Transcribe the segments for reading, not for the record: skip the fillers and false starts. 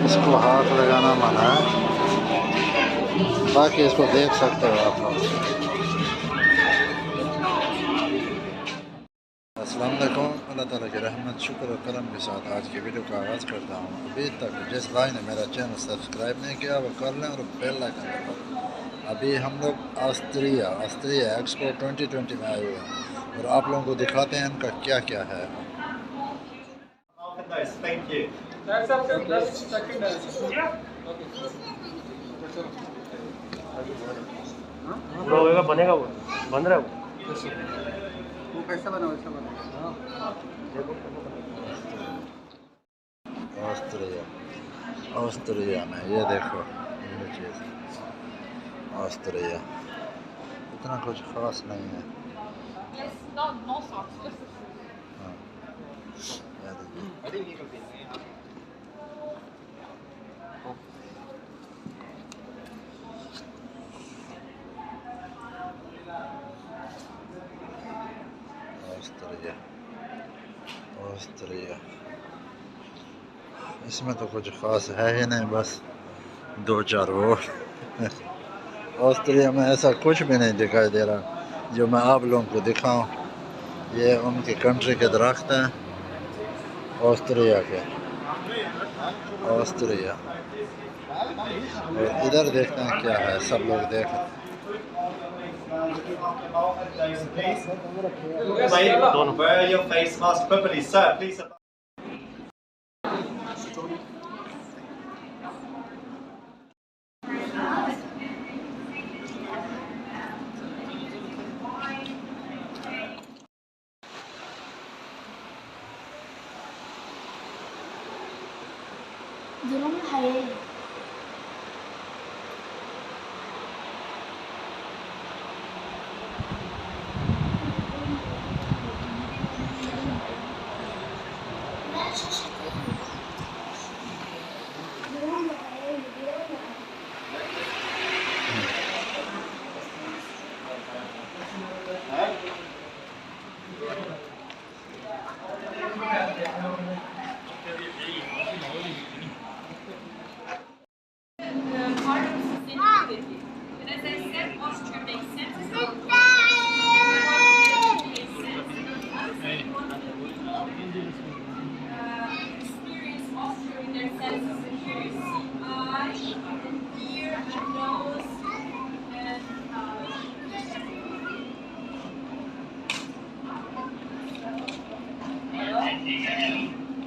इसको हाथ लगाना मना है, बाकी इसको देख सकते हो आप लोग। अस्सलाम वालेकुम। अल्लाह ताला की रहमत शुक्र और करम के साथ आज की वीडियो का आगाज़ करता हूँ। अभी तक जिस भाई ने मेरा चैनल सब्सक्राइब नहीं किया वो कर लें और बेल आइकन दबाएं। अभी हम लोग आस्ट्रिया एक्सपो 2020 में आए हुए हैं और आप लोगों को दिखाते हैं इनका क्या क्या है। बनेगा वो बन रहा है वो कैसा बना वैसा बना। ऑस्ट्रिया में ये देखो ये चीज़ ऑस्ट्रिया इतना कुछ ख़ास नहीं है। हाँ, ऑस्ट्रिया इसमें तो कुछ ख़ास है ही नहीं, बस दो चार वोट। ऑस्ट्रिया में ऐसा कुछ भी नहीं दिखाई दे रहा जो मैं आप लोगों को दिखाऊं। ये उनकी कंट्री के दरख्त हैं ऑस्ट्रिया के, ऑस्ट्रिया। और इधर देखते हैं क्या है, सब लोग देखें। Wear your face mask properly, sir. Please. ظلم الحياة.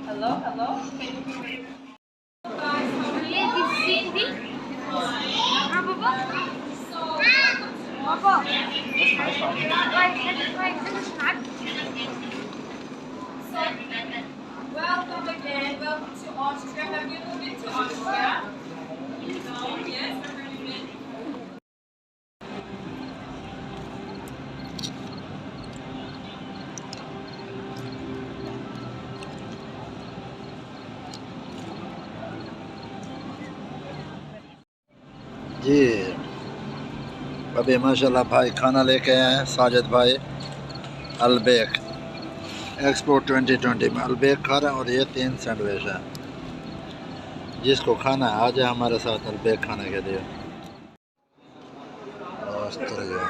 Hello. Welcome again. Welcome to Austria. Have you ever been to Austria? No. Yes. Where have you been? जी अभी माशाल्लाह भाई खाना लेके आए हैं, साजिद भाई अलबेक एक्सपो 2020 में अलबेक खा रहे हैं और ये 3 सैंडविच हैं। जिसको खाना है आ जाए हमारे साथ अलबेक खाने के लिए। ऑस्ट्रिया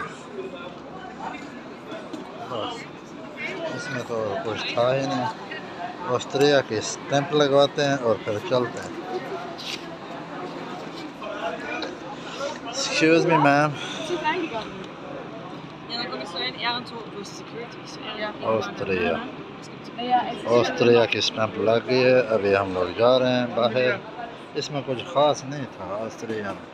बस इसमें तो कुछ था ही नहीं। ऑस्ट्रिया की स्टैंप लगवाते हैं और फिर चलते हैं। Excuse me, ma'am. ऑस्ट्रिया की स्टैंप लग गई है। अभी हम लोग जा रहे हैं बाहर। इसमें कुछ ख़ास नहीं था ऑस्ट्रिया में।